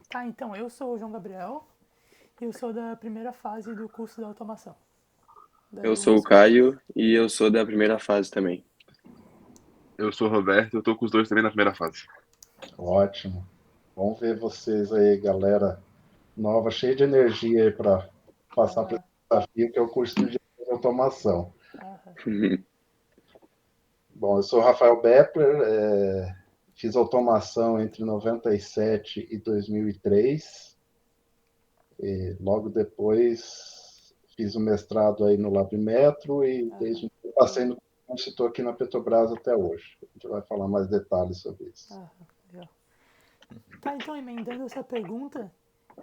Tá, então, eu sou o João Gabriel e eu sou da primeira fase do curso da automação da Eu sou o USP. Caio e eu sou da primeira fase também. Eu sou o Roberto, eu tô com os dois também na primeira fase. Ótimo. Vamos ver vocês aí, galera nova, cheia de energia aí para passar por Aham, esse desafio que é o curso de automação. aham. Bom, eu sou o Rafael Bepler, fiz automação entre 97 e 2003. Logo depois fiz o mestrado aí no LabMetro e Aham, desde então passei no curso e estou aqui na Petrobras até hoje. A gente vai falar mais detalhes sobre isso. aham, legal. Tá, então, emendando essa pergunta,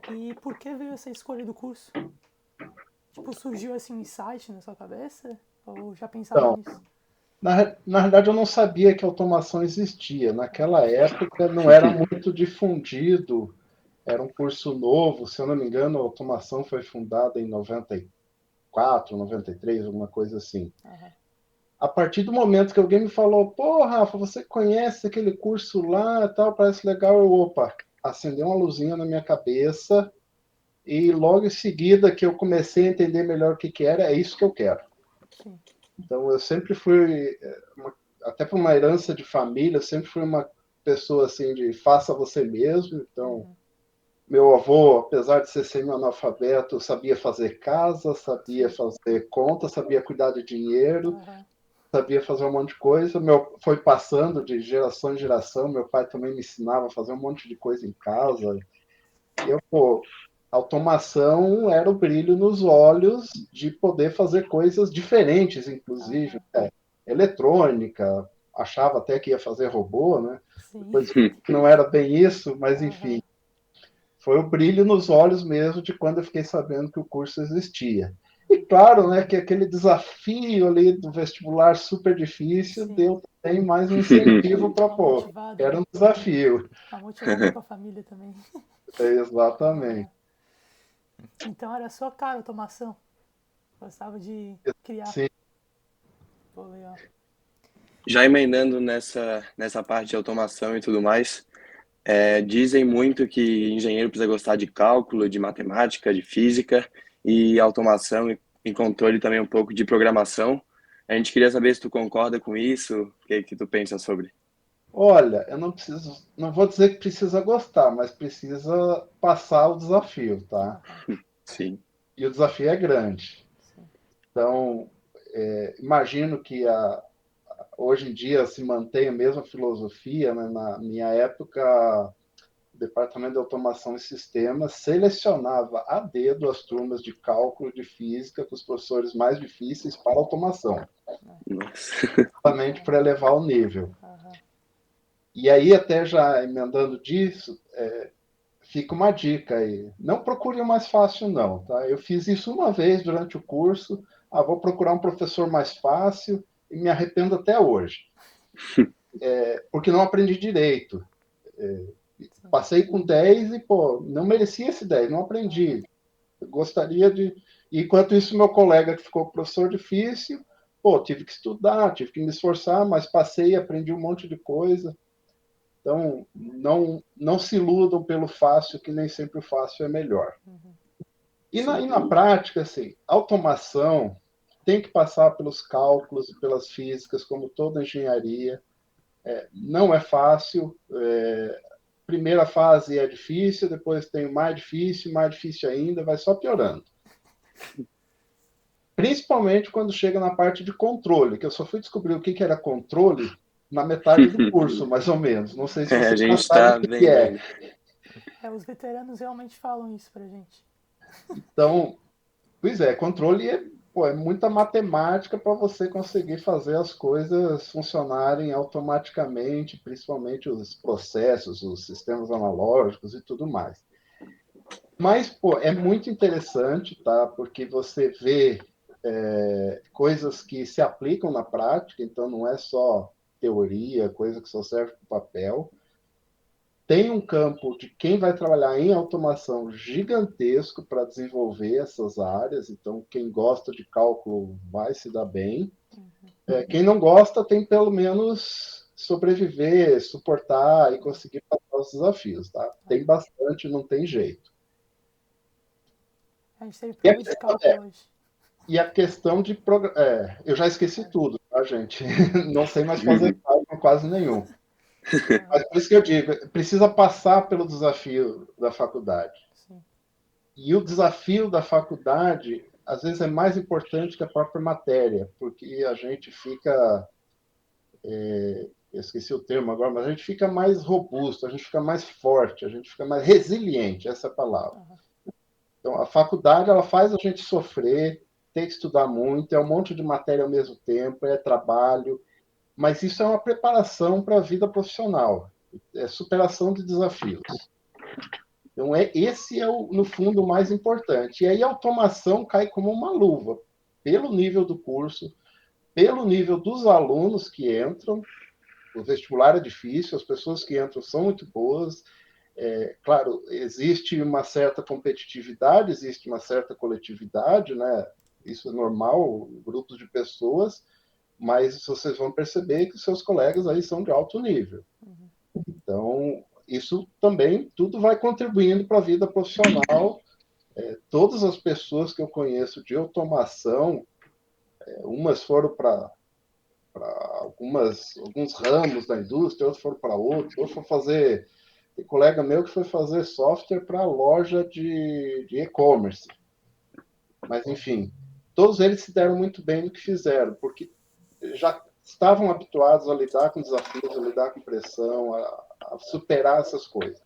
e por que veio essa escolha do curso? Tipo, surgiu assim um insight na sua cabeça? Ou já pensava Então, nisso? na verdade, eu não sabia que automação existia. Naquela época não era muito difundido, era um curso novo, se eu não me engano, a automação foi fundada em 94, 93, alguma coisa assim. Aham, A partir do momento que alguém me falou, pô, Rafa, você conhece aquele curso lá, tal, parece legal, opa, acendeu uma luzinha na minha cabeça e logo em seguida que eu comecei a entender melhor o que que era, é isso que eu quero. sim. Então eu sempre fui, até por uma herança de família, eu sempre fui uma pessoa assim de faça você mesmo. Então Uhum, meu avô, apesar de ser semi-analfabeto, sabia fazer casa, sabia sim. fazer conta, sabia cuidar de dinheiro, Aham, sabia fazer um monte de coisa. Foi passando de geração em geração. Meu pai também me ensinava a fazer um monte de coisa em casa. Pô, automação era o brilho nos olhos de poder fazer coisas diferentes, inclusive, aham, né? Eletrônica, achava até que ia fazer robô, né? sim. Depois não era bem isso, mas enfim, Aham, foi o brilho nos olhos mesmo de quando eu fiquei sabendo que o curso existia. E claro, né, que aquele desafio ali do vestibular super difícil sim. deu também mais um incentivo para, Uma pô, motivada, era né? um desafio. Uma motivada com a família também. Exatamente. Aham. Então era sua cara automação. Gostava de criar. Sim, Pô, legal. Já emendando nessa parte de automação e tudo mais, dizem muito que engenheiro precisa gostar de cálculo, de matemática, de física e automação e controle também um pouco de programação. A gente queria saber se tu concorda com isso, o que tu pensa sobre. olha, eu não preciso, não vou dizer que precisa gostar, mas precisa passar o desafio, tá? Aham, Sim. E o desafio é grande. sim. Então, imagino que hoje em dia se mantém a mesma filosofia, né? Na minha época, o Departamento de Automação e Sistemas selecionava a dedo as turmas de cálculo de física com os professores mais difíceis para automação, Nossa. justamente para elevar o nível. Aham, E aí, até já emendando disso, fica uma dica aí. Não procure o mais fácil, não, tá? Eu fiz isso uma vez durante o curso. Ah, vou procurar um professor mais fácil e me arrependo até hoje, porque não aprendi direito. sim. Passei com 10 e, pô, não merecia esse 10, não aprendi. Aham, Eu gostaria de. Enquanto isso, meu colega que ficou professor difícil, pô, tive que estudar, tive que me esforçar, mas passei, aprendi um monte de coisa. Então, não se iludam pelo fácil, que nem sempre o fácil é melhor. uhum, E na prática, assim, automação tem que passar pelos cálculos e pelas físicas, como toda engenharia. Não é fácil. Primeira fase é difícil, depois tem o mais difícil ainda, vai só piorando. Principalmente quando chega na parte de controle, que eu só fui descobrir o que era controle na metade do curso, mais ou menos. Não sei se A você já gente sabe o está que vendo é. ainda. É, os veteranos realmente falam isso pra gente. Então, pois é, controle pô, é muita matemática para você conseguir fazer as coisas funcionarem automaticamente, principalmente os processos, os sistemas analógicos e tudo mais. Mas, pô, é muito interessante, tá? Porque você vê coisas que se aplicam na prática, então não é só teoria, coisa que só serve para papel. Tem um campo de quem vai trabalhar em automação gigantesco para desenvolver essas áreas, então quem gosta de cálculo vai se dar bem. Quem não gosta tem pelo menos sobreviver, suportar e conseguir passar os desafios, tá? Tem bastante, não tem jeito. A gente teve prova de cálculo hoje. E a questão de... eu já esqueci tudo, tá, gente? Não sei mais fazer cálculo quase nenhum. Mas por isso que eu digo, precisa passar pelo desafio da faculdade. Sim. E o desafio da faculdade, às vezes, é mais importante que a própria matéria, porque a gente fica... eu esqueci o termo agora, mas a gente fica mais robusto, a gente fica mais forte, a gente fica mais resiliente, essa é a palavra. Então, a faculdade, ela faz a gente sofrer, tem que estudar muito, é um monte de matéria ao mesmo tempo, é trabalho, mas isso é uma preparação para a vida profissional, é superação de desafios. Então, esse é, no fundo, o mais importante. E aí a automação cai como uma luva, pelo nível do curso, pelo nível dos alunos que entram. O vestibular é difícil, as pessoas que entram são muito boas. Claro, existe uma certa competitividade, existe uma certa coletividade, né? Isso é normal, grupos de pessoas, mas vocês vão perceber que os seus colegas aí são de alto nível. Então, isso também, tudo vai contribuindo para a vida profissional. Todas as pessoas que eu conheço de automação, umas foram para alguns ramos da indústria, outros foram para outros foram fazer... Tem colega meu que foi fazer software para loja de e-commerce. Mas, enfim, todos eles se deram muito bem no que fizeram, porque já estavam habituados a lidar com desafios, a lidar com pressão, a superar essas coisas.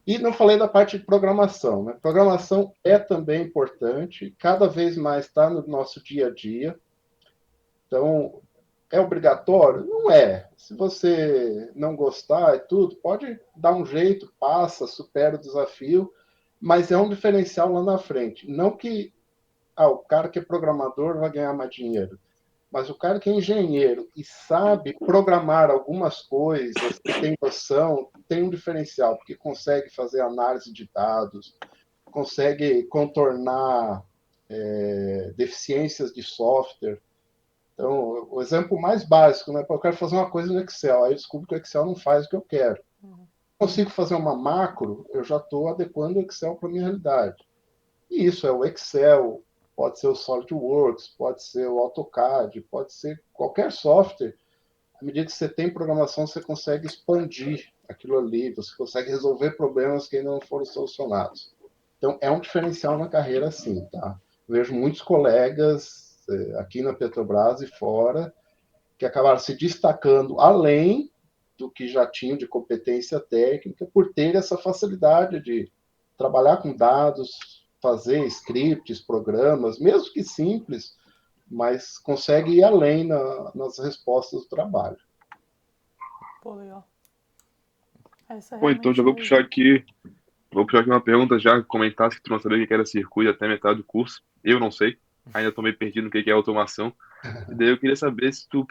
E não falei da parte de programação, né? Programação é também importante, cada vez mais está no nosso dia a dia. Então, é obrigatório? Não é. Se você não gostar e tudo, pode dar um jeito, passa, supera o desafio, mas é um diferencial lá na frente. Não que o cara que é programador vai ganhar mais dinheiro, mas o cara que é engenheiro e sabe programar algumas coisas, tem noção, tem um diferencial, porque consegue fazer análise de dados, consegue contornar deficiências de software. Então, o exemplo mais básico, né? Eu quero fazer uma coisa no Excel, aí eu descubro que o Excel não faz o que eu quero. Consigo fazer uma macro, eu já estou adequando o Excel para a minha realidade. E isso é o Excel, pode ser o SolidWorks, pode ser o AutoCAD, pode ser qualquer software. À medida que você tem programação, você consegue expandir aquilo ali, você consegue resolver problemas que ainda não foram solucionados. Então, é um diferencial na carreira, sim, tá? Vejo muitos colegas aqui na Petrobras e fora que acabaram se destacando além do que já tinham de competência técnica por ter essa facilidade de trabalhar com dados, fazer scripts, programas, mesmo que simples, mas consegue ir além nas respostas do trabalho. Pô, legal. Essa Bom, então realmente já vou puxar é... aqui. Vou puxar aqui uma pergunta já, comentasse que tu não sabia o que era circuito até metade do curso. Eu não sei. Ainda estou meio perdido no que é automação. E daí eu queria saber se tu,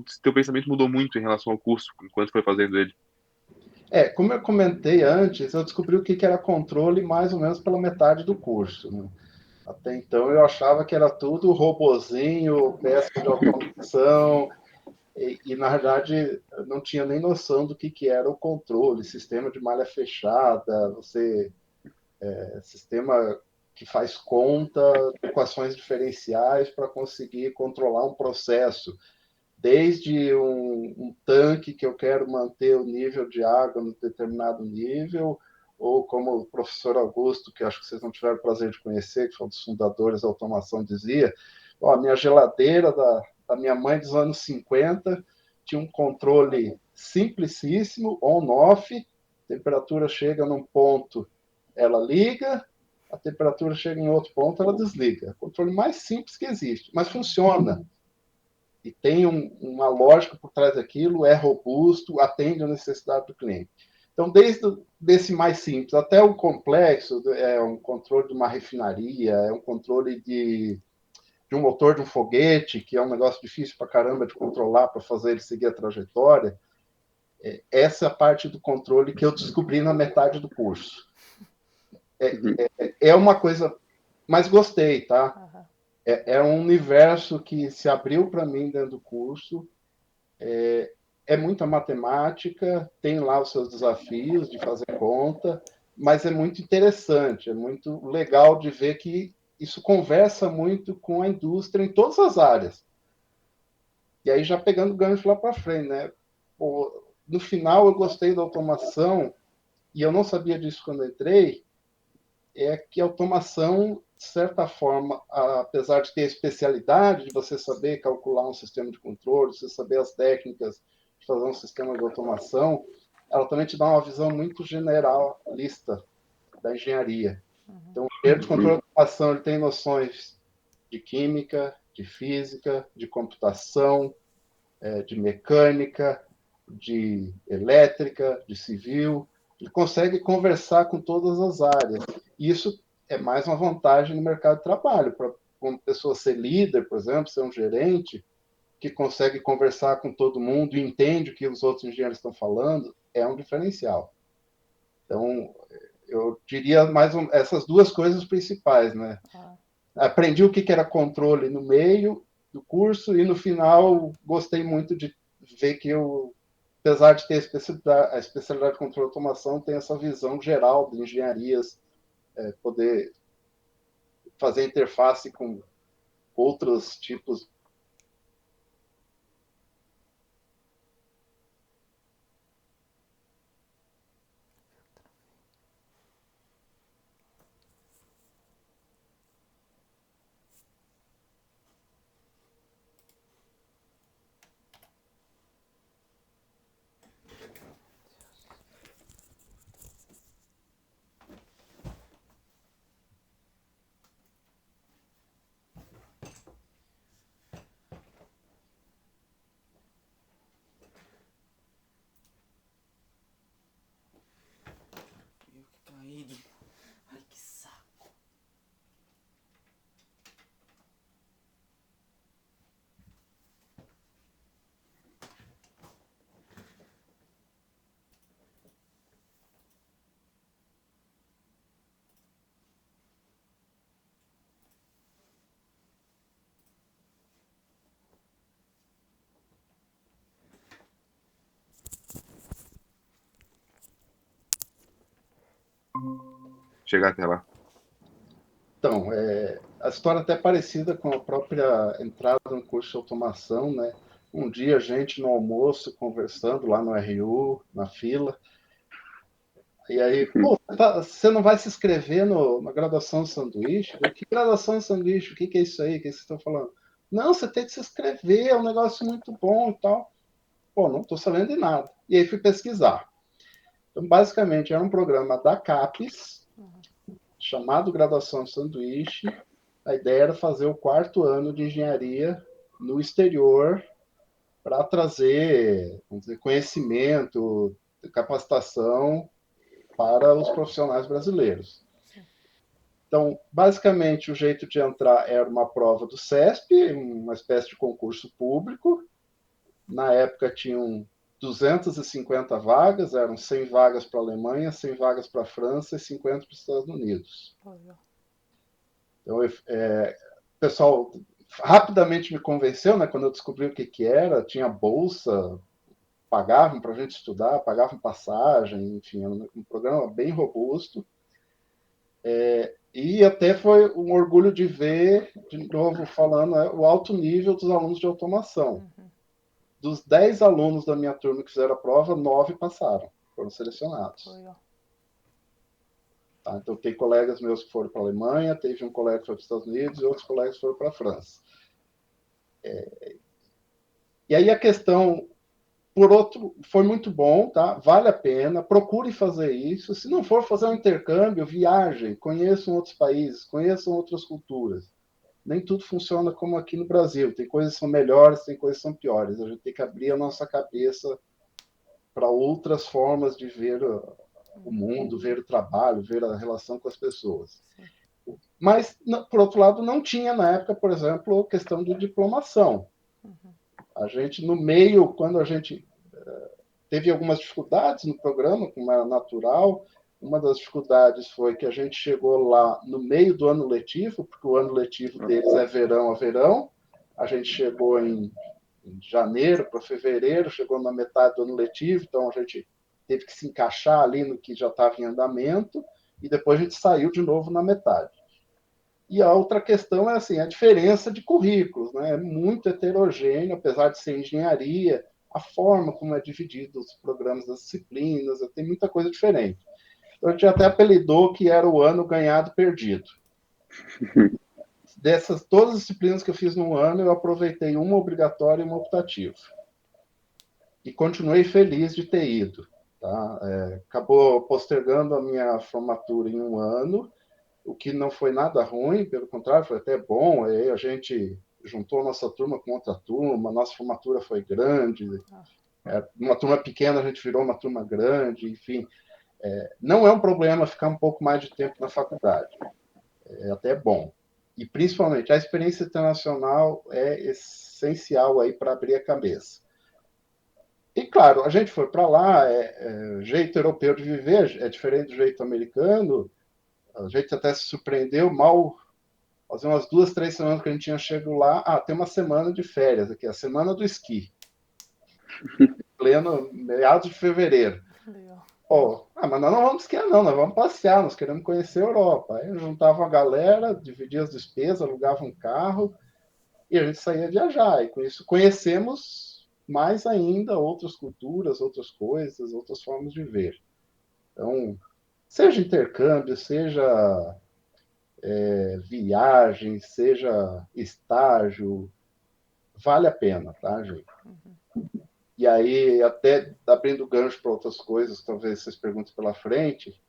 se teu pensamento mudou muito em relação ao curso, enquanto foi fazendo ele. Como eu comentei antes, eu descobri o que era controle mais ou menos pela metade do curso, né? Até então eu achava que era tudo robozinho, peça de automação, e na verdade eu não tinha nem noção do que era o controle, sistema de malha fechada, sistema que faz conta, equações diferenciais para conseguir controlar um processo. Desde um tanque que eu quero manter o nível de água no determinado nível, ou como o professor Augusto, que acho que vocês não tiveram o prazer de conhecer, que foi um dos fundadores da automação, dizia, a minha geladeira da minha mãe dos anos 50 tinha um controle simplicíssimo, on-off, temperatura chega num ponto, ela liga, a temperatura chega em outro ponto, ela desliga. É o controle mais simples que existe, mas funciona. E tem uma lógica por trás daquilo, é robusto, atende a necessidade do cliente. Então, desde desse mais simples até o complexo, é um controle de uma refinaria, é um controle de um motor de um foguete, que é um negócio difícil para caramba de controlar, para fazer ele seguir a trajetória. Essa é a parte do controle que eu descobri na metade do curso. É uma coisa... Mas gostei, tá? É um universo que se abriu para mim dentro do curso. É muita matemática, tem lá os seus desafios de fazer conta, mas é muito interessante, é muito legal de ver que isso conversa muito com a indústria em todas as áreas. E aí, já pegando o gancho lá para frente, né? Pô, no final, eu gostei da automação, e eu não sabia disso quando entrei, é que a automação, de certa forma, apesar de ter a especialidade de você saber calcular um sistema de controle, você saber as técnicas de fazer um sistema de automação, ela também te dá uma visão muito generalista da engenharia. Então, o engenheiro de controle de automação ele tem noções de química, de física, de computação, de mecânica, de elétrica, de civil. Ele consegue conversar com todas as áreas. E isso é mais uma vantagem no mercado de trabalho. Para uma pessoa ser líder, por exemplo, ser um gerente, que consegue conversar com todo mundo e entende o que os outros engenheiros estão falando, é um diferencial. Então, eu diria mais essas duas coisas principais, né? Aprendi o que era controle no meio do curso e no final gostei muito de ver que eu, apesar de ter a especialidade de controle de automação, tem essa visão geral de engenharias, poder fazer interface com outros tipos. Caído. Ai, que saco. Chegar até lá. Então, a história até é parecida com a própria entrada no curso de automação, né? Um dia a gente no almoço, conversando lá no RU, na fila, e aí, pô, você não vai se inscrever na graduação de sanduíche? Que graduação de sanduíche? O que é isso aí? O que vocês estão falando? Não, você tem que se inscrever, é um negócio muito bom e tal. Pô, não estou sabendo de nada. E aí fui pesquisar. Então, basicamente, era um programa da CAPES, chamado Graduação de Sanduíche. A ideia era fazer o 4º ano de engenharia no exterior para trazer, vamos dizer, conhecimento, capacitação para os profissionais brasileiros. Então, basicamente, o jeito de entrar era uma prova do CESP, uma espécie de concurso público. Na época, tinham 250 vagas, eram 100 vagas para a Alemanha, 100 vagas para a França e 50 para os Estados Unidos. Então, o pessoal rapidamente me convenceu, né, quando eu descobri o que era, tinha bolsa, pagavam para a gente estudar, pagavam passagem, enfim, era um programa bem robusto. E até foi um orgulho de ver, de novo falando, o alto nível dos alunos de automação. Dos 10 alunos da minha turma que fizeram a prova, 9 passaram, foram selecionados. Tá? Então, tem colegas meus que foram para a Alemanha, teve um colega que foi para os Estados Unidos e outros colegas que foram para a França. E aí a questão, por outro, foi muito bom, tá? Vale a pena, procure fazer isso. Se não for fazer um intercâmbio, viajem, conheçam outros países, conheçam outras culturas. Nem tudo funciona como aqui no Brasil. Tem coisas que são melhores, tem coisas que são piores. A gente tem que abrir a nossa cabeça para outras formas de ver o mundo, ver o trabalho, ver a relação com as pessoas. Mas, por outro lado, não tinha na época, por exemplo, a questão de diplomação. A gente, no meio, quando a gente teve algumas dificuldades no programa, como era natural, uma das dificuldades foi que a gente chegou lá no meio do ano letivo, porque o ano letivo deles é verão a verão. A gente chegou em em janeiro para fevereiro, chegou na metade do ano letivo, então a gente teve que se encaixar ali no que já estava em andamento, e depois a gente saiu de novo na metade. E a outra questão é assim, a diferença de currículos, né? É muito heterogêneo, apesar de ser engenharia, a forma como é dividido os programas das disciplinas, tem muita coisa diferente. Então, a gente até apelidou que era o ano ganhado perdido. Dessas todas as disciplinas que eu fiz no ano, eu aproveitei uma obrigatória e uma optativa. E continuei feliz de ter ido. Tá? Acabou postergando a minha formatura em um ano, o que não foi nada ruim, pelo contrário, foi até bom. Aí a gente juntou a nossa turma com outra turma, a nossa formatura foi grande. Uma turma pequena, a gente virou uma turma grande, enfim. Não é um problema ficar um pouco mais de tempo na faculdade. É até bom. E, principalmente, a experiência internacional é essencial aí para abrir a cabeça. E, claro, a gente foi para lá, jeito europeu de viver, é diferente do jeito americano. A gente até se surpreendeu, mal, fazia umas 2, 3 semanas que a gente tinha chegado lá, tem uma semana de férias aqui, a semana do esqui. Pleno, meados de fevereiro. Legal. Mas nós não vamos esquiar, não, nós vamos passear, nós queremos conhecer a Europa. Aí juntava a galera, dividia as despesas, alugava um carro e a gente saía viajar. E com isso conhecemos mais ainda outras culturas, outras coisas, outras formas de ver. Então, seja intercâmbio, seja viagem, seja estágio, vale a pena, tá, gente? E aí, até abrindo gancho para outras coisas, talvez vocês perguntem pela frente,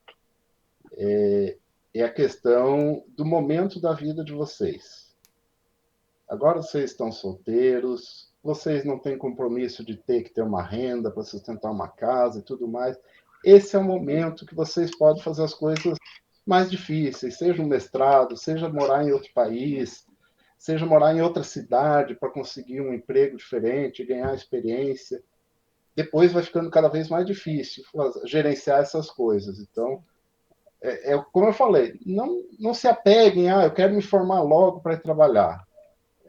é a questão do momento da vida de vocês. Agora vocês estão solteiros, vocês não têm compromisso de ter que ter uma renda para sustentar uma casa e tudo mais. Esse é o momento que vocês podem fazer as coisas mais difíceis, seja um mestrado, seja morar em outro país, seja morar em outra cidade para conseguir um emprego diferente, ganhar experiência. Depois vai ficando cada vez mais difícil gerenciar essas coisas. Então, como eu falei, não se apeguem, eu quero me formar logo para ir trabalhar.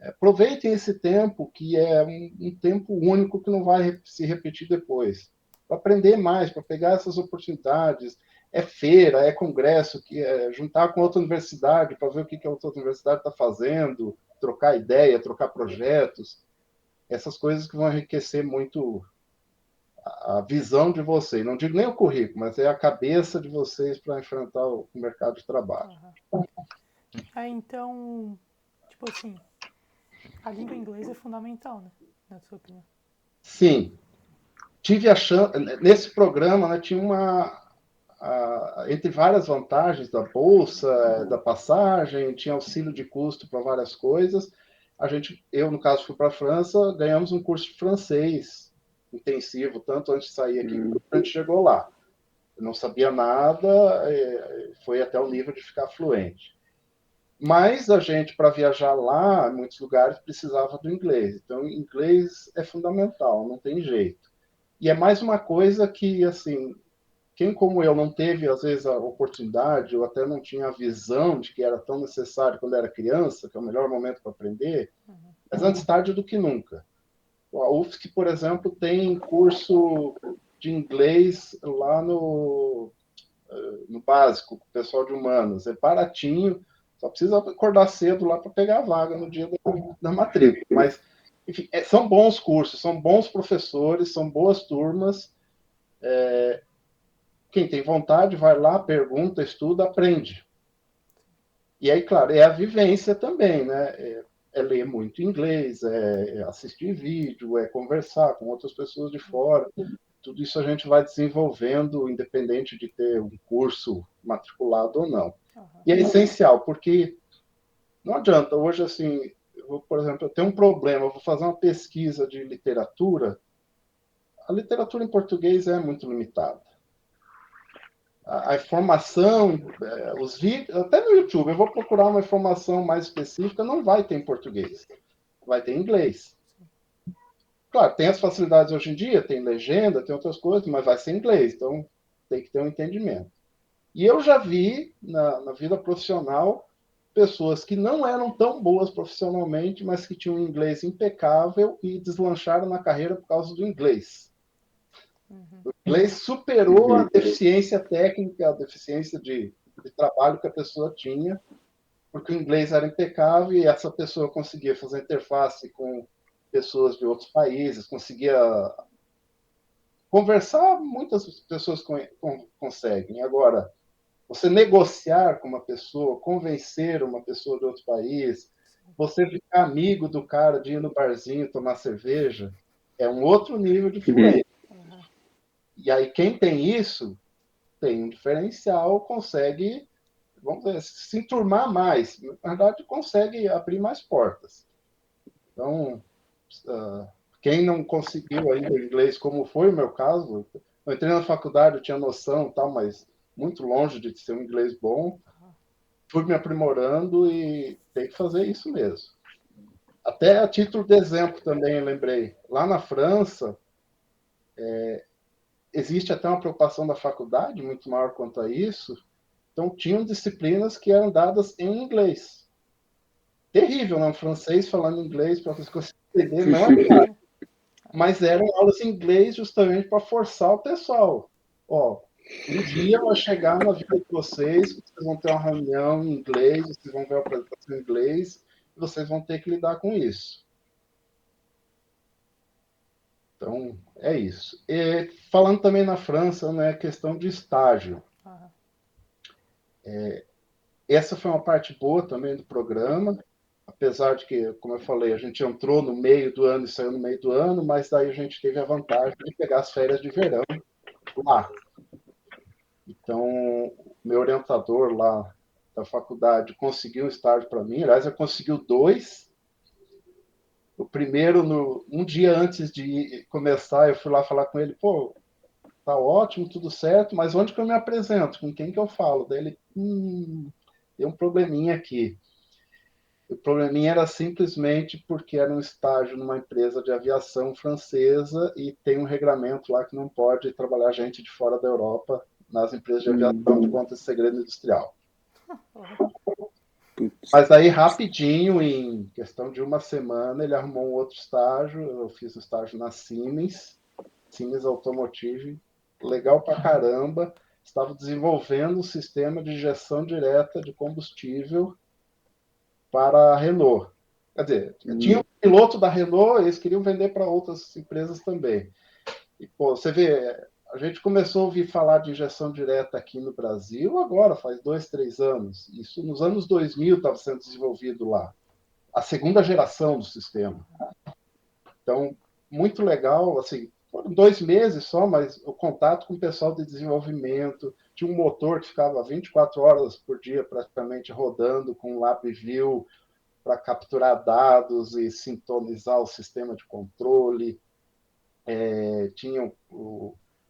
Aproveitem esse tempo, que é um tempo único que não vai se repetir depois. Para aprender mais, para pegar essas oportunidades. É feira, é congresso, juntar com outra universidade para ver o que a outra universidade está fazendo, trocar ideia, trocar projetos. Essas coisas que vão enriquecer muito a visão de vocês. Não digo nem o currículo, mas é a cabeça de vocês para enfrentar o mercado de trabalho. Então, tipo assim, a língua inglesa é fundamental, né? Na sua opinião. Sim. Tive a chance, nesse programa, né, tinha entre várias vantagens da bolsa, da passagem, tinha auxílio de custo para várias coisas. Eu, no caso, fui para a França, ganhamos um curso de francês intensivo, tanto antes de sair aqui, quanto a gente chegou lá. Eu não sabia nada, foi até o nível de ficar fluente. Mas a gente, para viajar lá, em muitos lugares, precisava do inglês. Então, inglês é fundamental, não tem jeito. E é mais uma coisa que, assim, quem como eu não teve, às vezes, a oportunidade, ou até não tinha a visão de que era tão necessário quando era criança, que é o melhor momento para aprender, mas antes tarde do que nunca. A UFSC, por exemplo, tem curso de inglês lá no básico, com o pessoal de humanas. É baratinho, só precisa acordar cedo lá para pegar a vaga no dia da matrícula. Mas, enfim, são bons cursos, são bons professores, são boas turmas. Quem tem vontade vai lá, pergunta, estuda, aprende. E aí, claro, é a vivência também, né? É ler muito inglês, é assistir vídeo, é conversar com outras pessoas de fora. Tudo isso a gente vai desenvolvendo, independente de ter um curso matriculado ou não. E é essencial, porque não adianta. Hoje, assim, por exemplo, eu tenho um problema, eu vou fazer uma pesquisa de literatura. A literatura em português é muito limitada. A informação, os vídeos, até no YouTube, eu vou procurar uma informação mais específica, não vai ter em português, vai ter em inglês. Claro, tem as facilidades hoje em dia, tem legenda, tem outras coisas, mas vai ser em inglês, então tem que ter um entendimento. E eu já vi, na vida profissional, pessoas que não eram tão boas profissionalmente, mas que tinham um inglês impecável e deslancharam na carreira por causa do inglês. O inglês superou a deficiência técnica, a deficiência de trabalho que a pessoa tinha, porque o inglês era impecável e essa pessoa conseguia fazer interface com pessoas de outros países, conseguia conversar, muitas pessoas conseguem. Agora, você negociar com uma pessoa, convencer uma pessoa de outro país, você ficar amigo do cara de ir no barzinho tomar cerveja, é um outro nível de fluência. E aí, quem tem isso, tem um diferencial, consegue, vamos dizer, se enturmar mais. Na verdade, consegue abrir mais portas. Então, quem não conseguiu ainda o inglês, como foi o meu caso, eu entrei na faculdade, eu tinha noção, tal, mas muito longe de ser um inglês bom, fui me aprimorando e tem que fazer isso mesmo. Até a título de exemplo também, eu lembrei, lá na França, existe até uma preocupação da faculdade, muito maior quanto a isso, então tinham disciplinas que eram dadas em inglês. Terrível, né? Um francês falando inglês para você conseguir entender, não é fácil. Mas eram aulas em inglês justamente para forçar o pessoal. Ó, um dia vai chegar na vida de vocês, vocês vão ter uma reunião em inglês, vocês vão ver a apresentação em inglês, e vocês vão ter que lidar com isso. Então, é isso. E, falando também na França, né, questão de estágio. Essa foi uma parte boa também do programa, apesar de que, como eu falei, a gente entrou no meio do ano e saiu no meio do ano, mas daí a gente teve a vantagem de pegar as férias de verão lá. Então, meu orientador lá da faculdade conseguiu um estágio para mim. Aliás, ele conseguiu 2. O primeiro, um dia antes de começar, eu fui lá falar com ele, pô, tá ótimo, tudo certo, mas onde que eu me apresento? Com quem que eu falo? Daí ele, tem um probleminha aqui. O probleminha era simplesmente porque era um estágio numa empresa de aviação francesa e tem um regramento lá que não pode trabalhar gente de fora da Europa nas empresas de aviação por conta de segredo industrial. Mas aí, rapidinho, em questão de uma semana, ele arrumou um outro estágio. Eu fiz um estágio na Siemens Automotive, legal pra caramba. Estava desenvolvendo um sistema de injeção direta de combustível para a Renault. Quer dizer, tinha um piloto da Renault, eles queriam vender para outras empresas também. E, pô, você vê, a gente começou a ouvir falar de injeção direta aqui no Brasil agora, faz 2, 3 anos. Isso nos anos 2000 estava sendo desenvolvido lá. A segunda geração do sistema. Então, muito legal, assim, foram 2 meses só, mas o contato com o pessoal de desenvolvimento, tinha um motor que ficava 24 horas por dia praticamente rodando com um LabVIEW para capturar dados e sintonizar o sistema de controle. Tinha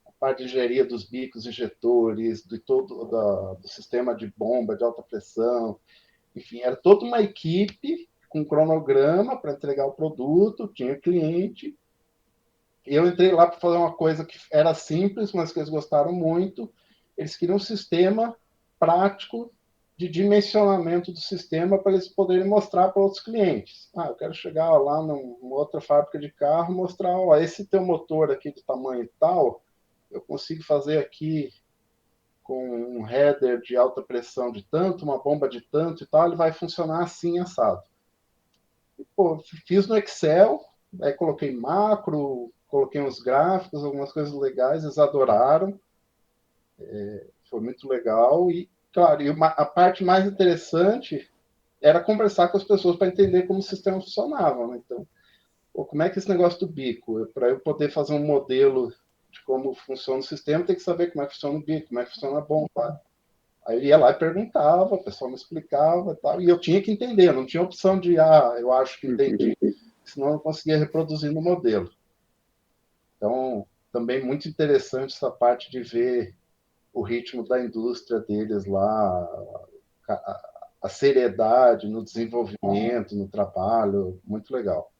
a parte de engenharia dos bicos injetores, de todo do sistema de bomba de alta pressão. Enfim, era toda uma equipe com cronograma para entregar o produto, tinha cliente. E eu entrei lá para fazer uma coisa que era simples, mas que eles gostaram muito. Eles queriam um sistema prático de dimensionamento do sistema para eles poderem mostrar para outros clientes. Eu quero chegar lá numa outra fábrica de carro, mostrar, esse teu motor aqui de tamanho tal, eu consigo fazer aqui com um header de alta pressão de tanto, uma bomba de tanto e tal, ele vai funcionar assim, assado. E, pô, fiz no Excel, aí coloquei macro, coloquei uns gráficos, algumas coisas legais, eles adoraram. Foi muito legal. E, claro, a parte mais interessante era conversar com as pessoas para entender como o sistema funcionava. Né? Então, como é que esse negócio do bico? Para eu poder fazer um modelo de como funciona o sistema, tem que saber como é que funciona o bico, como é que funciona a bomba. Aí eu ia lá e perguntava, o pessoal me explicava e tal, e eu tinha que entender, não tinha opção de, eu acho que entendi, senão eu não conseguia reproduzir no modelo. Então, também muito interessante essa parte de ver o ritmo da indústria deles lá, a seriedade no desenvolvimento, no trabalho, muito legal.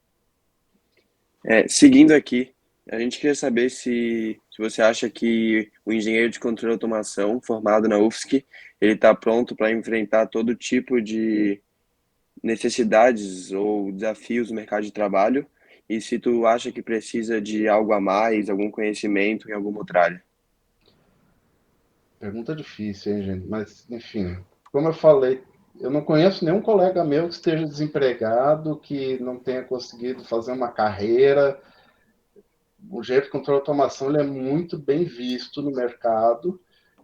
Seguindo aqui A gente queria saber se você acha que o engenheiro de controle e automação formado na UFSC, ele está pronto para enfrentar todo tipo de necessidades ou desafios no mercado de trabalho, e se tu acha que precisa de algo a mais, algum conhecimento em alguma outra área. Pergunta difícil, hein, gente? Mas, enfim, como eu falei, eu não conheço nenhum colega meu que esteja desempregado, que não tenha conseguido fazer uma carreira. O engenheiro de controle de automação ele é muito bem visto no mercado,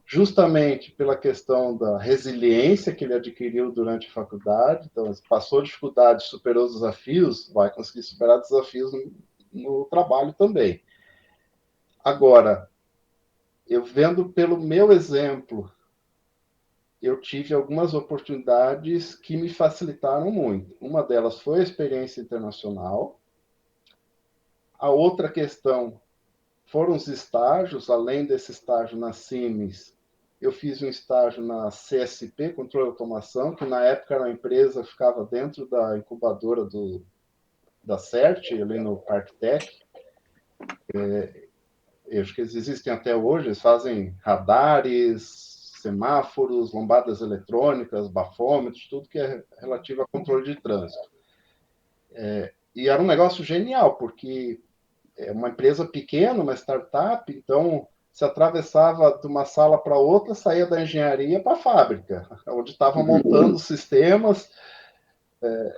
justamente pela questão da resiliência que ele adquiriu durante a faculdade. Então, ele passou dificuldades, superou os desafios, vai conseguir superar desafios no trabalho também. Agora, eu vendo pelo meu exemplo, eu tive algumas oportunidades que me facilitaram muito. Uma delas foi a experiência internacional. A outra questão foram os estágios. Além desse estágio na Siemens, eu fiz um estágio na CSP, Controle de Automação, que na época era uma empresa que ficava dentro da incubadora da CERT, ali no Parktech. Eu acho que eles existem até hoje, eles fazem radares, semáforos, lombadas eletrônicas, bafômetros, tudo que é relativo a controle de trânsito. E era um negócio genial, porque é uma empresa pequena, uma startup, então se atravessava de uma sala para outra, saía da engenharia para a fábrica, onde estavam montando sistemas,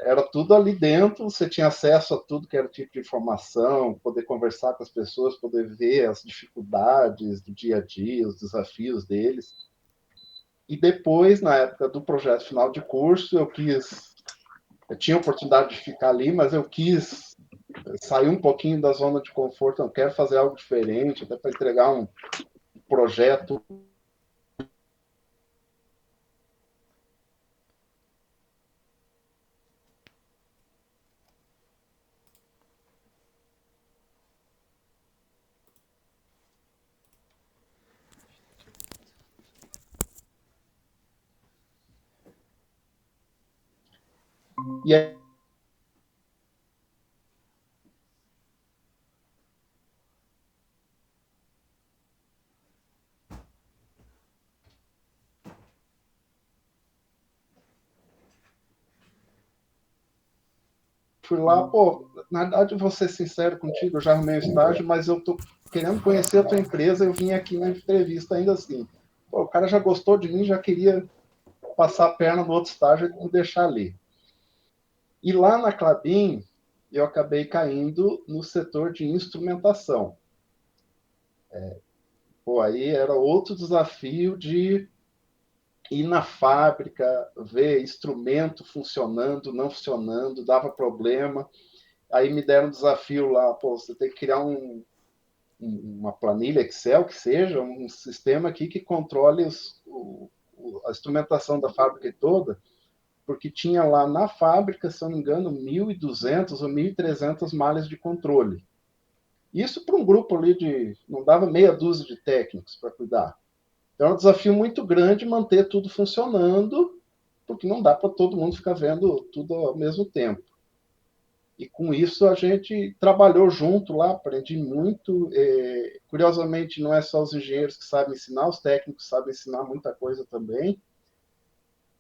era tudo ali dentro, você tinha acesso a tudo que era tipo de informação, poder conversar com as pessoas, poder ver as dificuldades do dia a dia, os desafios deles. E depois, na época do projeto final de curso, eu tinha a oportunidade de ficar ali, mas eu quis sair um pouquinho da zona de conforto, eu quero fazer algo diferente, até para entregar um projeto. E aí, fui lá, pô, na verdade, eu vou ser sincero contigo, eu já arrumei o estágio, mas eu tô querendo conhecer a tua empresa, eu vim aqui na entrevista ainda assim. Pô, o cara já gostou de mim, já queria passar a perna no outro estágio e me deixar ali. E lá na Klabin, eu acabei caindo no setor de instrumentação. Pô, aí era outro desafio de ir na fábrica, ver instrumento funcionando, não funcionando, dava problema. Aí me deram um desafio lá, pô, você tem que criar uma planilha Excel, que seja, um sistema aqui que controle a instrumentação da fábrica toda, porque tinha lá na fábrica, se eu não me engano, 1.200 ou 1.300 malhas de controle. Isso para um grupo ali não dava meia dúzia de técnicos para cuidar. Então é um desafio muito grande manter tudo funcionando, porque não dá para todo mundo ficar vendo tudo ao mesmo tempo. E com isso a gente trabalhou junto lá, aprendi muito. Curiosamente, não é só os engenheiros que sabem ensinar, os técnicos sabem ensinar muita coisa também.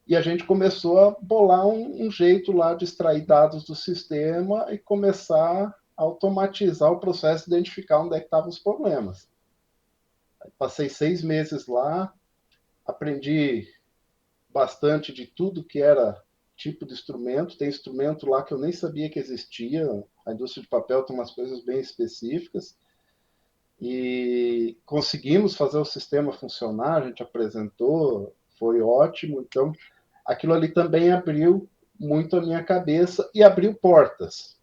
E a gente começou a bolar um jeito lá de extrair dados do sistema e começar a automatizar o processo de identificar onde é que estavam os problemas. Passei 6 meses lá, aprendi bastante de tudo que era tipo de instrumento. Tem instrumento lá que eu nem sabia que existia. A indústria de papel tem umas coisas bem específicas. E conseguimos fazer o sistema funcionar, a gente apresentou, foi ótimo. Então, aquilo ali também abriu muito a minha cabeça e abriu portas.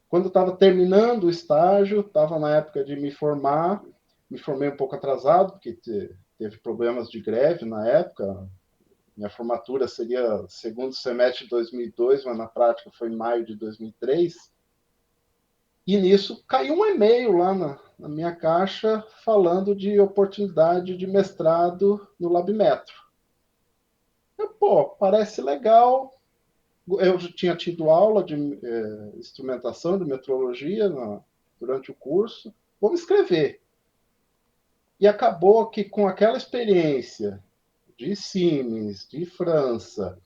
Quando eu estava terminando o estágio, estava na época de me formar, me formei um pouco atrasado, porque teve problemas de greve na época. Minha formatura seria segundo semestre de 2002, mas na prática foi em maio de 2003. E nisso caiu um e-mail lá na minha caixa falando de oportunidade de mestrado no LabMetro. Pô, parece legal. Eu já tinha tido aula de instrumentação, de metrologia durante o curso, vou me inscrever. E acabou que com aquela experiência de Siemens, de França,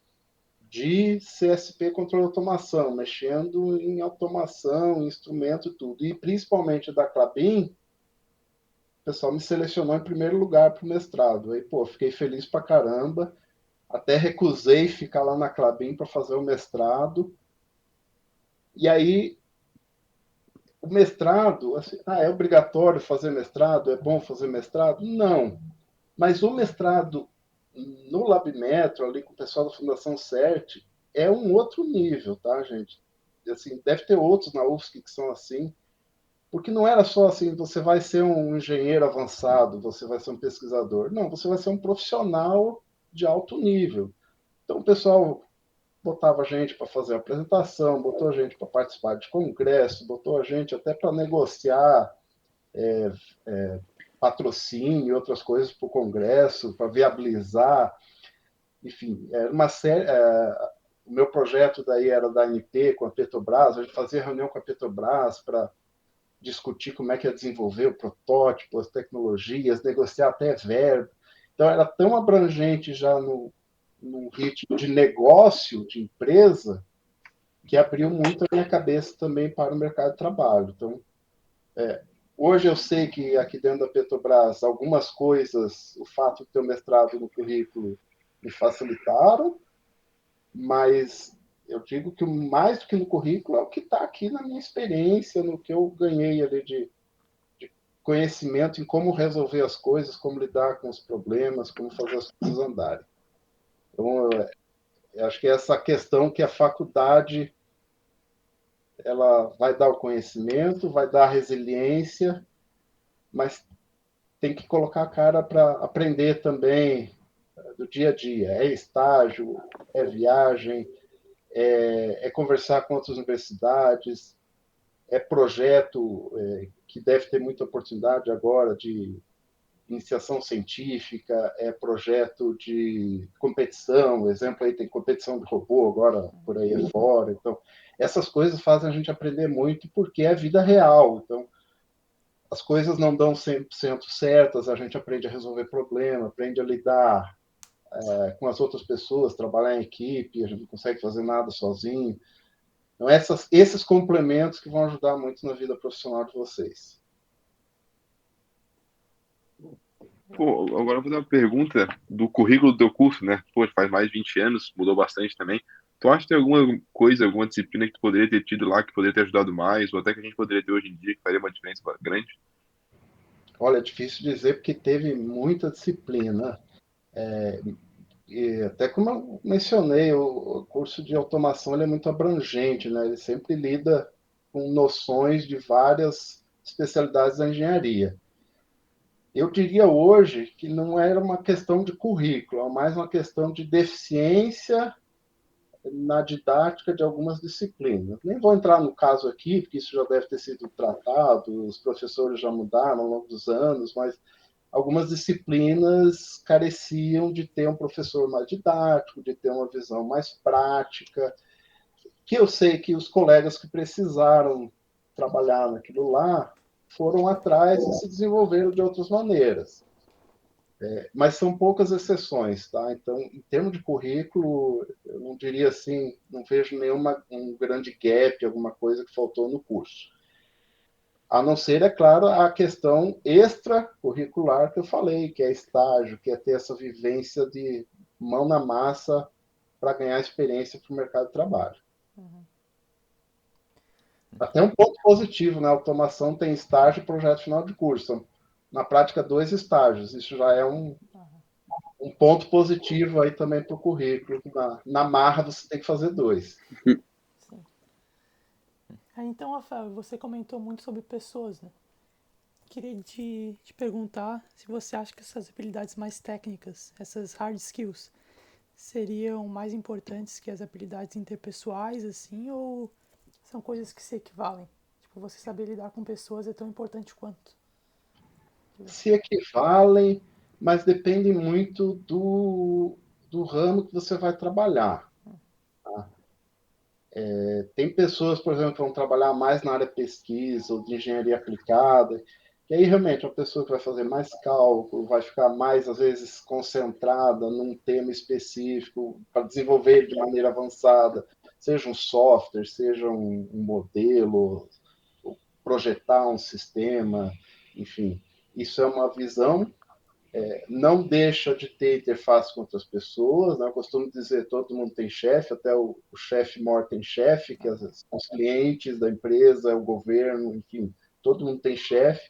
de CSP controle de automação, mexendo em automação, instrumento e tudo, e principalmente da Klabin, o pessoal me selecionou em primeiro lugar para o mestrado. Aí, pô, fiquei feliz pra caramba, até recusei ficar lá na Klabin para fazer o mestrado. E aí, o mestrado, assim, é obrigatório fazer mestrado? É bom fazer mestrado? Não. Mas o mestrado no LabMetro, ali com o pessoal da Fundação CERT, é um outro nível, tá, gente? Assim, deve ter outros na UFSC que são assim, porque não era só assim, você vai ser um engenheiro avançado, você vai ser um pesquisador. Não, você vai ser um profissional de alto nível. Então, o pessoal botava gente para fazer a apresentação, botou gente para participar de congresso, botou a gente até para negociar patrocínio e outras coisas para o congresso, para viabilizar. Enfim, era uma série. O meu projeto daí era da ANP com a Petrobras, a gente fazia reunião com a Petrobras para discutir como é que ia desenvolver o protótipo, as tecnologias, negociar até verba. Então, era tão abrangente já no ritmo de negócio, de empresa, que abriu muito a minha cabeça também para o mercado de trabalho. Então, hoje eu sei que aqui dentro da Petrobras, algumas coisas, o fato de ter o mestrado no currículo me facilitaram, mas eu digo que mais do que no currículo é o que está aqui na minha experiência, no que eu ganhei ali de conhecimento em como resolver as coisas, como lidar com os problemas, como fazer as coisas andarem. Então, eu acho que é essa questão que a faculdade ela vai dar o conhecimento, vai dar a resiliência, mas tem que colocar a cara para aprender também do dia a dia. É estágio, é viagem, é conversar com outras universidades, é projeto que deve ter muita oportunidade agora de iniciação científica, é projeto de competição, exemplo aí tem competição de robô agora por aí afora, então essas coisas fazem a gente aprender muito porque é vida real, então as coisas não dão 100% certas, a gente aprende a resolver problema, aprende a lidar com as outras pessoas, trabalhar em equipe, a gente não consegue fazer nada sozinho. Então, esses complementos que vão ajudar muito na vida profissional de vocês. Pô, agora eu vou fazer uma pergunta do currículo do teu curso, né? Pô, faz mais de 20 anos, mudou bastante também. Tu acha que tem alguma coisa, alguma disciplina que tu poderia ter tido lá que poderia ter ajudado mais, ou até que a gente poderia ter hoje em dia que faria uma diferença grande? Olha, é difícil dizer porque teve muita disciplina. E até como eu mencionei, o curso de automação ele é muito abrangente, né? Ele sempre lida com noções de várias especialidades da engenharia. Eu diria hoje que não era uma questão de currículo, é mais uma questão de deficiência na didática de algumas disciplinas. Nem vou entrar no caso aqui, porque isso já deve ter sido tratado, os professores já mudaram ao longo dos anos, mas algumas disciplinas careciam de ter um professor mais didático, de ter uma visão mais prática, que eu sei que os colegas que precisaram trabalhar naquilo lá foram atrás e se desenvolveram de outras maneiras. Mas são poucas exceções, tá? Então, em termos de currículo, eu não diria assim, não vejo um grande gap, alguma coisa que faltou no curso. A não ser, é claro, a questão extracurricular que eu falei, que é estágio, que é ter essa vivência de mão na massa para ganhar experiência para o mercado de trabalho. Até um ponto positivo, né? A automação tem estágio e projeto final de curso. Na prática, 2 estágios. Isso já é um ponto positivo aí também para o currículo. Na marra, você tem que fazer 2. Sim. Então, Rafael, você comentou muito sobre pessoas, né? Queria te perguntar se você acha que essas habilidades mais técnicas, essas hard skills, seriam mais importantes que as habilidades interpessoais, assim, ou são coisas que se equivalem? Tipo, você saber lidar com pessoas é tão importante quanto. Se equivalem, mas depende muito do ramo que você vai trabalhar. Tá? Tem pessoas, por exemplo, que vão trabalhar mais na área de pesquisa ou de engenharia aplicada, que aí realmente é uma pessoa que vai fazer mais cálculo, vai ficar mais, às vezes, concentrada num tema específico para desenvolver ele de maneira avançada, seja um software, seja um modelo, projetar um sistema, enfim. Isso é uma visão, não deixa de ter interface com outras pessoas, né? Eu costumo dizer, todo mundo tem chefe, até o chefe maior tem chefe, que são os clientes da empresa, o governo, enfim, todo mundo tem chefe,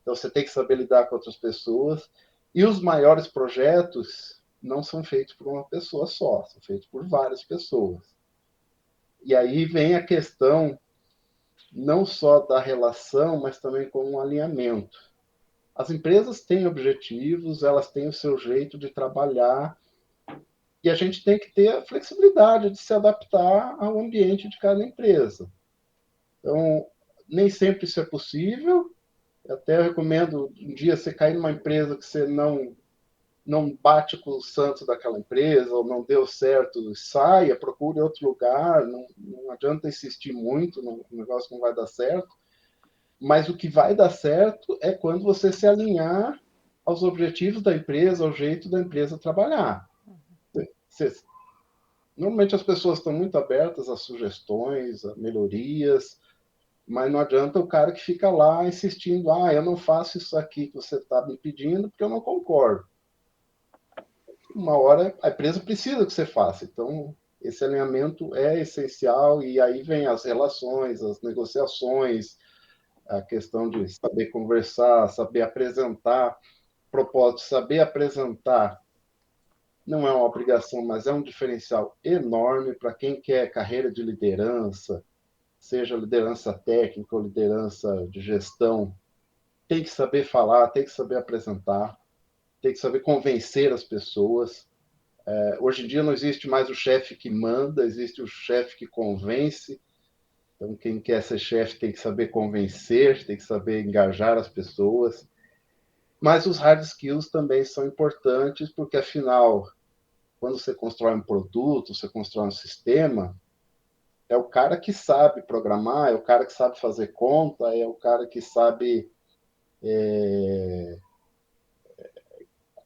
então você tem que saber lidar com outras pessoas, e os maiores projetos não são feitos por uma pessoa só, são feitos por várias pessoas. E aí vem a questão não só da relação, mas também com um alinhamento. As empresas têm objetivos, elas têm o seu jeito de trabalhar, e a gente tem que ter a flexibilidade de se adaptar ao ambiente de cada empresa. Então, nem sempre isso é possível. Eu até recomendo um dia você cair numa empresa que você não bate com o santo daquela empresa, ou não deu certo, saia, procure outro lugar, não adianta insistir muito, o negócio não vai dar certo. Mas o que vai dar certo é quando você se alinhar aos objetivos da empresa, ao jeito da empresa trabalhar. Normalmente as pessoas estão muito abertas a sugestões, a melhorias, mas não adianta o cara que fica lá insistindo, eu não faço isso aqui que você está me pedindo porque eu não concordo. Uma hora a empresa precisa que você faça, então esse alinhamento é essencial, e aí vem as relações, as negociações, a questão de saber conversar, saber apresentar propósito, saber apresentar não é uma obrigação, mas é um diferencial enorme para quem quer carreira de liderança, seja liderança técnica ou liderança de gestão. Tem que saber falar, tem que saber apresentar, tem que saber convencer as pessoas. Hoje em dia não existe mais o chefe que manda, existe o chefe que convence. Então, quem quer ser chefe tem que saber convencer, tem que saber engajar as pessoas. Mas os hard skills também são importantes, porque, afinal, quando você constrói um produto, você constrói um sistema, é o cara que sabe programar, é o cara que sabe fazer conta, é o cara que sabe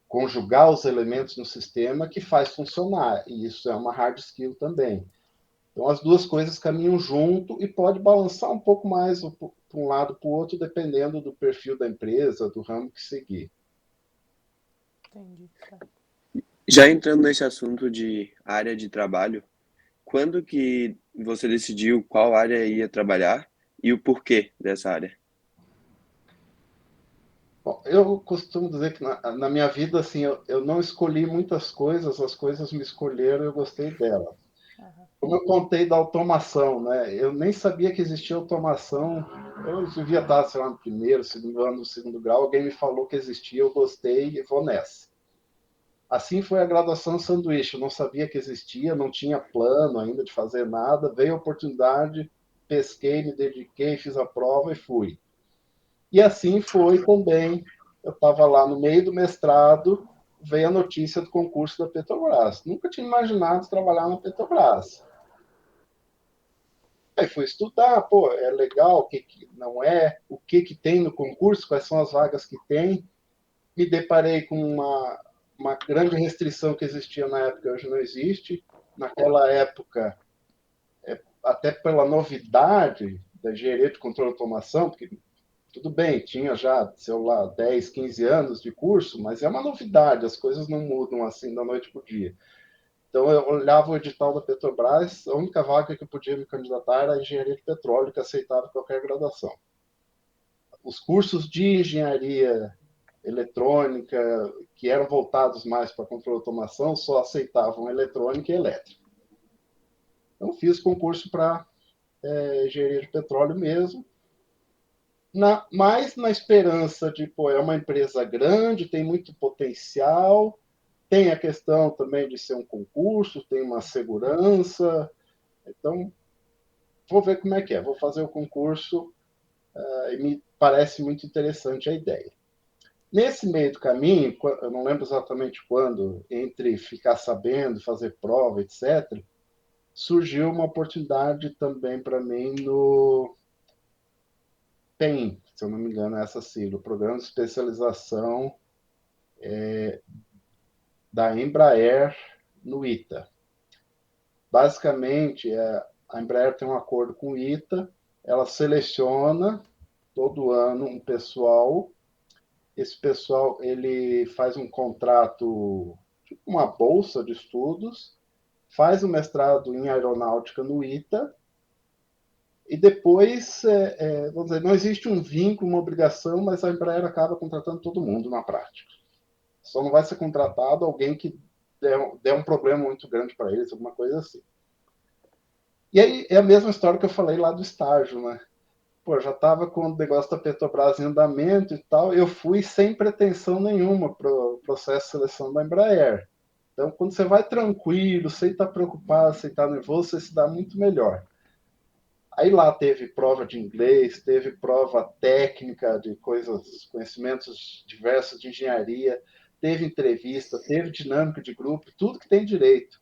conjugar os elementos no sistema que faz funcionar. E isso é uma hard skill também. Então, as duas coisas caminham junto e pode balançar um pouco mais para um lado para o outro, dependendo do perfil da empresa, do ramo que seguir. Entendi, certo. Já entrando nesse assunto de área de trabalho, quando que você decidiu qual área ia trabalhar e o porquê dessa área? Bom, eu costumo dizer que na minha vida, assim, eu não escolhi muitas coisas, as coisas me escolheram e eu gostei delas. Como eu contei da automação, né? Eu nem sabia que existia automação. Eu devia estar, sei lá, no primeiro, segundo ano, no segundo grau. Alguém me falou que existia, eu gostei e vou nessa. Assim foi a graduação sanduíche. Eu não sabia que existia, não tinha plano ainda de fazer nada. Veio a oportunidade, pesquei, me dediquei, fiz a prova e fui. E assim foi também. Eu estava lá no meio do mestrado, veio a notícia do concurso da Petrobras. Nunca tinha imaginado trabalhar na Petrobras. Aí fui estudar, é legal, o que não é, o que tem no concurso, quais são as vagas que tem. Me deparei com uma grande restrição que existia na época, hoje não existe. Naquela época, até pela novidade da engenharia de controle e automação, porque tudo bem, tinha já, sei lá, 10, 15 anos de curso, mas é uma novidade, as coisas não mudam assim da noite para o dia. Então, eu olhava o edital da Petrobras, a única vaga que eu podia me candidatar era a engenharia de petróleo, que aceitava qualquer graduação. Os cursos de engenharia eletrônica, que eram voltados mais para controle de automação, só aceitavam eletrônica e elétrica. Então, fiz concurso para engenharia de petróleo mesmo, mais na esperança de, é uma empresa grande, tem muito potencial, tem a questão também de ser um concurso, tem uma segurança. Então, vou ver como é que é. Vou fazer o concurso e me parece muito interessante a ideia. Nesse meio do caminho, eu não lembro exatamente quando, entre ficar sabendo, fazer prova, etc., surgiu uma oportunidade também para mim no PEM, se eu não me engano, é essa sigla, Programa de Especialização da Embraer no ITA. Basicamente, a Embraer tem um acordo com o ITA, ela seleciona todo ano um pessoal. Esse pessoal ele faz um contrato, tipo uma bolsa de estudos, faz o mestrado em aeronáutica no ITA, e depois, vamos dizer, não existe um vínculo, uma obrigação, mas a Embraer acaba contratando todo mundo na prática. Só não vai ser contratado alguém que der um problema muito grande para eles, alguma coisa assim. E aí é a mesma história que eu falei lá do estágio, né? Pô, já estava com o negócio da Petrobras em andamento e tal, eu fui sem pretensão nenhuma para o processo de seleção da Embraer. Então, quando você vai tranquilo, sem estar preocupado, sem estar nervoso, você se dá muito melhor. Aí lá teve prova de inglês, teve prova técnica de coisas, conhecimentos diversos de engenharia, teve entrevista, teve dinâmica de grupo, tudo que tem direito.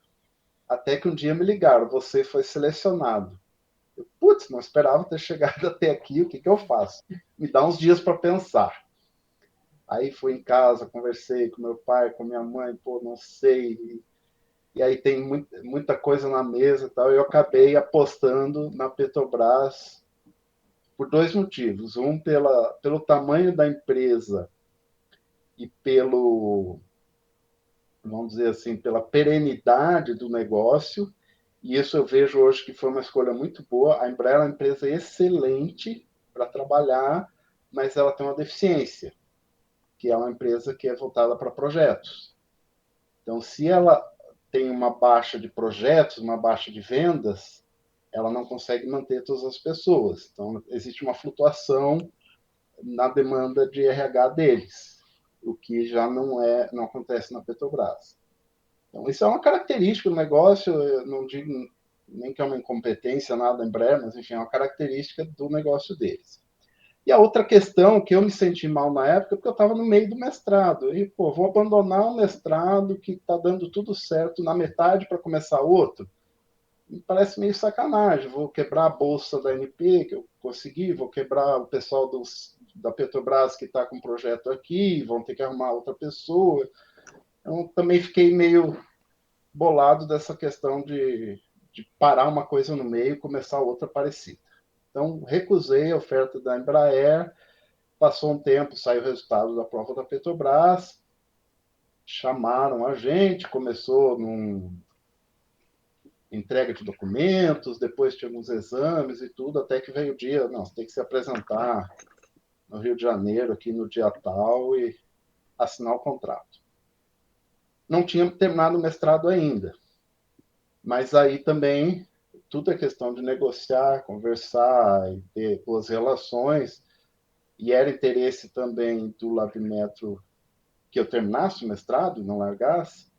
Até que um dia me ligaram, você foi selecionado. Putz, não esperava ter chegado até aqui, o que eu faço? Me dá uns dias para pensar. Aí fui em casa, conversei com meu pai, com minha mãe, pô, não sei. E aí tem muita coisa na mesa e tal. Eu acabei apostando na Petrobras por dois motivos. Um, pelo tamanho da empresa e vamos dizer assim, pela perenidade do negócio. E isso eu vejo hoje que foi uma escolha muito boa. A Embraer é uma empresa excelente para trabalhar, mas ela tem uma deficiência, que é uma empresa que é voltada para projetos. Então, se ela tem uma baixa de projetos, uma baixa de vendas, ela não consegue manter todas as pessoas. Então, existe uma flutuação na demanda de RH deles, o que já não acontece na Petrobras. Então, isso é uma característica do negócio, eu não digo nem que é uma incompetência nada da Embraer, mas enfim, é uma característica do negócio deles. E a outra questão que eu me senti mal na época, porque eu estava no meio do mestrado. E, pô, vou abandonar um mestrado que está dando tudo certo na metade para começar outro. Me parece meio sacanagem. Vou quebrar a bolsa da NP, que eu consegui, vou quebrar o pessoal da Petrobras que está com um projeto aqui, vão ter que arrumar outra pessoa. Então, também fiquei meio bolado dessa questão de parar uma coisa no meio e começar outra parecida. Então, recusei a oferta da Embraer, passou um tempo, saiu o resultado da prova da Petrobras, chamaram a gente, começou num entrega de documentos, depois tinha alguns exames e tudo, até que veio o dia, não, você tem que se apresentar no Rio de Janeiro, aqui no dia tal, e assinar o contrato. Não tinha terminado o mestrado ainda, mas aí também tudo é questão de negociar, conversar e ter boas relações, e era interesse também do Labimetro que eu terminasse o mestrado, não largasse.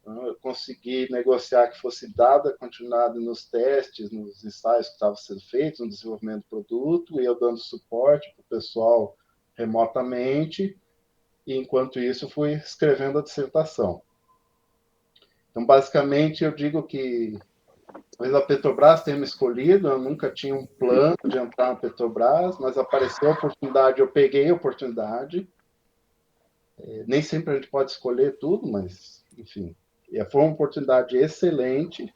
Então, eu consegui negociar que fosse dada continuidade nos testes, nos ensaios que estavam sendo feitos, no desenvolvimento do produto, e eu dando suporte para o pessoal remotamente, e enquanto isso fui escrevendo a dissertação. Então, basicamente, eu digo que talvez a Petrobras tenha me escolhido, eu nunca tinha um plano de entrar na Petrobras, mas apareceu a oportunidade, eu peguei a oportunidade. Nem sempre a gente pode escolher tudo, mas, enfim, foi uma oportunidade excelente.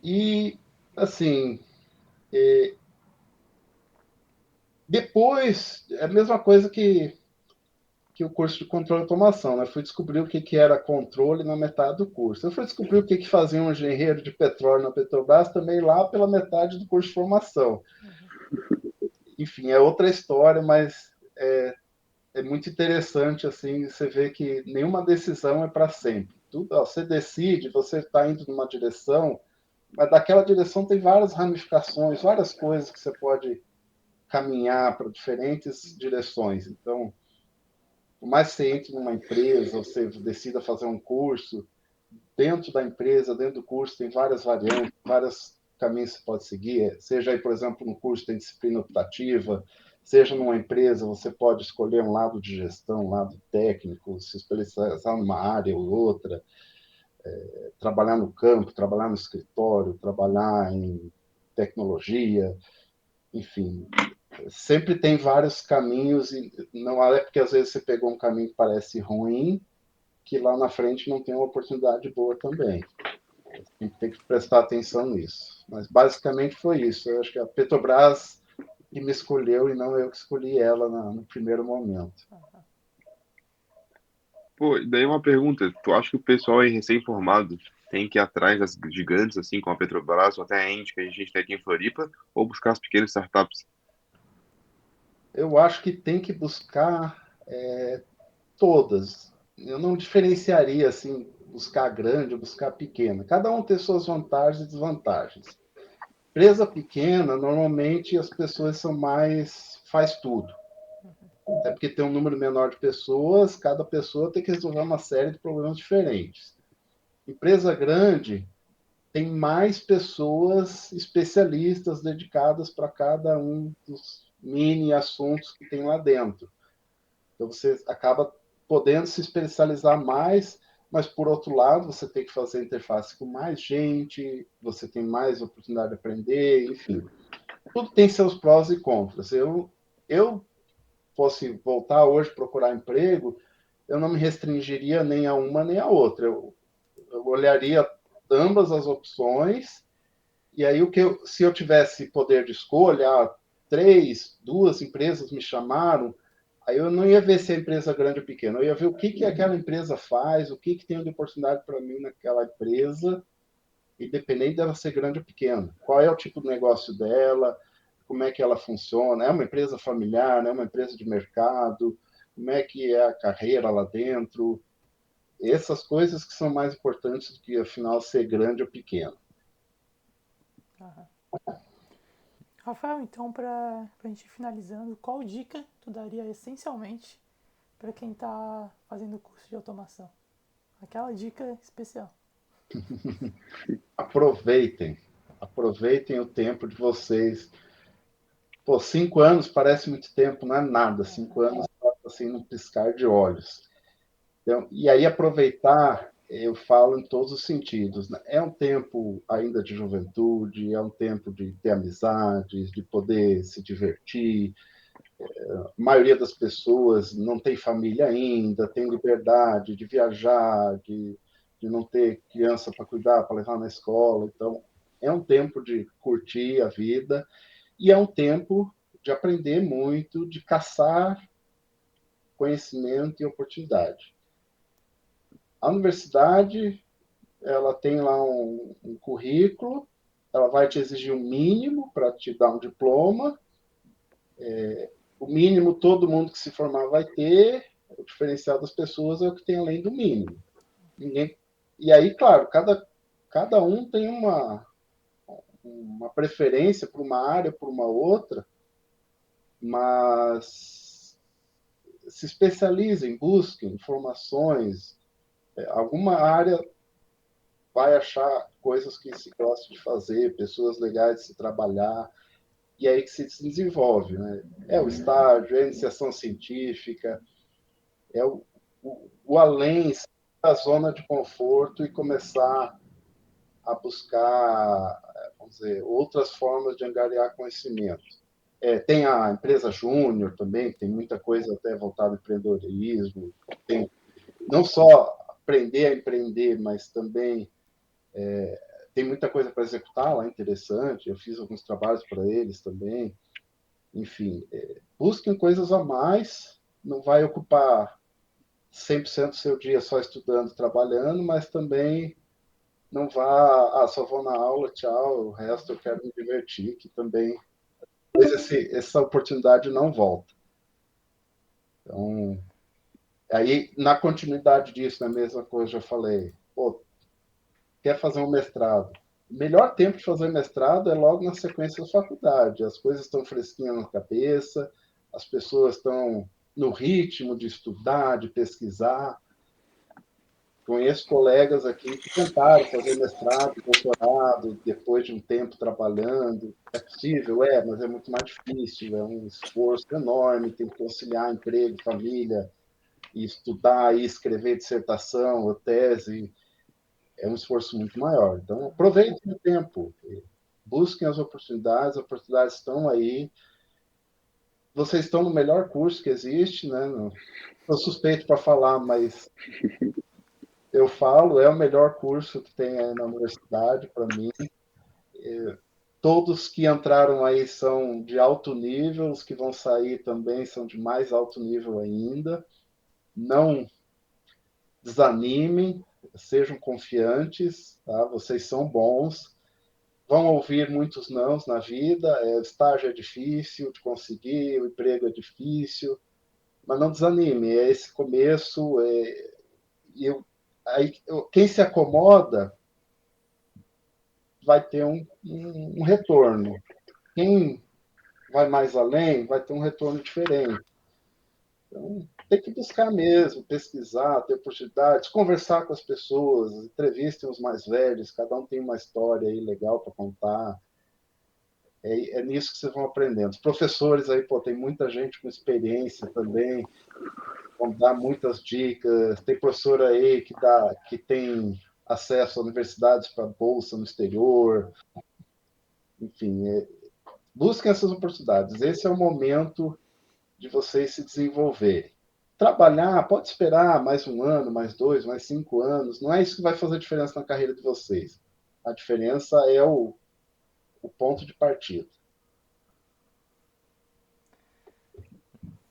E, assim, depois, é a mesma coisa que o curso de controle e automação, né? Eu fui descobrir o que era controle na metade do curso. Eu fui descobrir o que fazia um engenheiro de petróleo na Petrobras também lá pela metade do curso de formação. Enfim, é outra história, mas é muito interessante, assim, você vê que nenhuma decisão é para sempre. Tudo, você decide, você está indo numa direção, mas daquela direção tem várias ramificações, várias coisas que você pode caminhar para diferentes direções. Então, por mais que você entre numa empresa, você decida fazer um curso, dentro da empresa, dentro do curso, tem várias variantes, vários caminhos que você pode seguir. Seja aí, por exemplo, no curso tem disciplina optativa, seja numa empresa, você pode escolher um lado de gestão, um lado técnico, se especializar numa área ou outra. trabalhar no campo, trabalhar no escritório, trabalhar em tecnologia, enfim, sempre tem vários caminhos e não é porque às vezes você pegou um caminho que parece ruim que lá na frente não tem uma oportunidade boa também. Tem que prestar atenção nisso. Mas basicamente foi isso. Eu acho que a Petrobras que me escolheu e não eu que escolhi ela no primeiro momento. Pô, e daí uma pergunta, tu acha que o pessoal aí recém-formado tem que ir atrás das gigantes, assim, como a Petrobras ou até a Engie, que a gente tem aqui em Floripa, ou buscar as pequenas startups? Eu acho que tem que buscar todas. Eu não diferenciaria assim, buscar grande ou buscar pequena. Cada um tem suas vantagens e desvantagens. Empresa pequena, normalmente as pessoas são mais faz tudo. Até porque tem um número menor de pessoas, cada pessoa tem que resolver uma série de problemas diferentes. Empresa grande tem mais pessoas especialistas dedicadas para cada um dos mini assuntos que tem lá dentro. Então você acaba podendo se especializar mais, mas por outro lado você tem que fazer interface com mais gente, você tem mais oportunidade de aprender, enfim. Tudo tem seus prós e contras. Eu fosse voltar hoje procurar emprego, eu não me restringiria nem a uma nem a outra. Eu olharia ambas as opções e aí se eu tivesse poder de escolha, duas empresas me chamaram, aí eu não ia ver se é empresa grande ou pequena, eu ia ver o que aquela empresa faz, o que tem de oportunidade para mim naquela empresa, independente dela ser grande ou pequena. Qual é o tipo de negócio dela, como é que ela funciona, é uma empresa familiar, é uma empresa de mercado, como é que é a carreira lá dentro, essas coisas que são mais importantes do que, afinal, ser grande ou pequeno. Aham. Rafael, então, para a gente ir finalizando, qual dica tu daria essencialmente para quem está fazendo o curso de automação? Aquela dica especial. Aproveitem. Aproveitem o tempo de vocês. Pô, 5 anos parece muito tempo, não é nada. 5 anos passa assim num piscar de olhos. Então, e aí aproveitar, eu falo em todos os sentidos, né? É um tempo ainda de juventude, é um tempo de ter amizades, de poder se divertir. A maioria das pessoas não tem família ainda, tem liberdade de viajar, de não ter criança para cuidar, para levar na escola. Então, é um tempo de curtir a vida e é um tempo de aprender muito, de caçar conhecimento e oportunidade. A universidade, ela tem lá um currículo, ela vai te exigir um mínimo para te dar um diploma. O mínimo todo mundo que se formar vai ter, o diferencial das pessoas é o que tem além do mínimo. Ninguém... E aí, claro, cada um tem uma preferência por uma área, por uma outra, mas se especializem, busquem informações. Alguma área vai achar coisas que se gosta de fazer, pessoas legais de se trabalhar, e aí que se desenvolve. Né? É o estágio, é a iniciação científica, é o além da zona de conforto e começar a buscar, vamos dizer, outras formas de angariar conhecimento. Tem a empresa júnior também, tem muita coisa até voltada ao empreendedorismo, tem não só aprender a empreender, mas também tem muita coisa para executar lá, interessante. Eu fiz alguns trabalhos para eles também. Enfim, busquem coisas a mais, não vai ocupar 100% do seu dia só estudando, trabalhando, mas também não vá, só vou na aula, tchau, o resto eu quero me divertir, que também essa oportunidade não volta. Então, aí, na continuidade disso, na mesma coisa, já falei, pô, quer fazer um mestrado? O melhor tempo de fazer mestrado é logo na sequência da faculdade. As coisas estão fresquinhas na cabeça, as pessoas estão no ritmo de estudar, de pesquisar. Conheço colegas aqui que tentaram fazer mestrado, doutorado, depois de um tempo trabalhando. É possível? Mas é muito mais difícil, é um esforço enorme, tem que conciliar emprego, família, e estudar e escrever dissertação ou tese. é um esforço muito maior. Então, aproveitem o tempo, busquem as oportunidades estão aí. Vocês estão no melhor curso que existe, né? Estou suspeito para falar, mas eu falo, é o melhor curso que tem aí na universidade, para mim. Todos que entraram aí são de alto nível, os que vão sair também são de mais alto nível ainda. Não desanimem, sejam confiantes, tá? Vocês são bons. Vão ouvir muitos nãos na vida, estágio é difícil de conseguir, o emprego é difícil, mas não desanime, é esse começo. Quem se acomoda vai ter um retorno. Quem vai mais além vai ter um retorno diferente. Então, tem que buscar mesmo, pesquisar, ter oportunidades, conversar com as pessoas, entrevistem os mais velhos, cada um tem uma história aí legal para contar. É nisso que vocês vão aprendendo. Os professores aí, pô, tem muita gente com experiência também, vão dar muitas dicas. Tem professor aí que tem acesso a universidades para bolsa no exterior. Enfim, busquem essas oportunidades. Esse é o momento de vocês se desenvolverem. Trabalhar, pode esperar mais um ano, mais 2, mais 5 anos. Não é isso que vai fazer diferença na carreira de vocês. A diferença é o ponto de partida.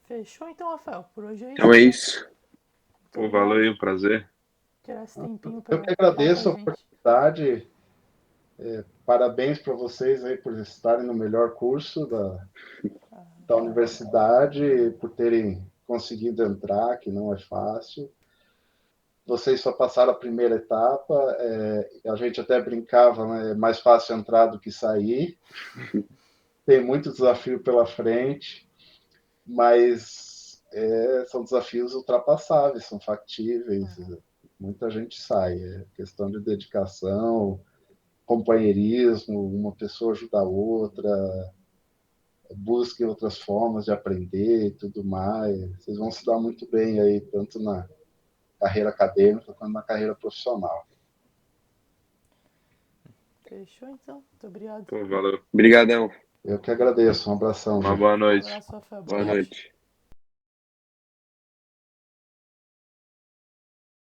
Fechou então, Rafael. Por hoje é isso. Então é isso. Pô, valeu aí, um prazer. Tirar esse tempinho Eu para que falar com a agradeço a gente. oportunidade. Parabéns para vocês aí por estarem no melhor curso da universidade, por terem conseguido entrar, que não é fácil. Vocês só passaram a primeira etapa, a gente até brincava, né? É mais fácil entrar do que sair. Tem muito desafio pela frente, mas são desafios ultrapassáveis, são factíveis. Muita gente sai. É questão de dedicação, companheirismo, uma pessoa ajuda a outra, busquem outras formas de aprender e tudo mais. Vocês vão se dar muito bem aí, tanto na carreira acadêmica quanto na carreira profissional. Fechou então. Muito obrigado. Pô, valeu. Obrigadão. Eu que agradeço. Um abração, Uma gente. boa Um noite. abraço, Rafael. Boa noite.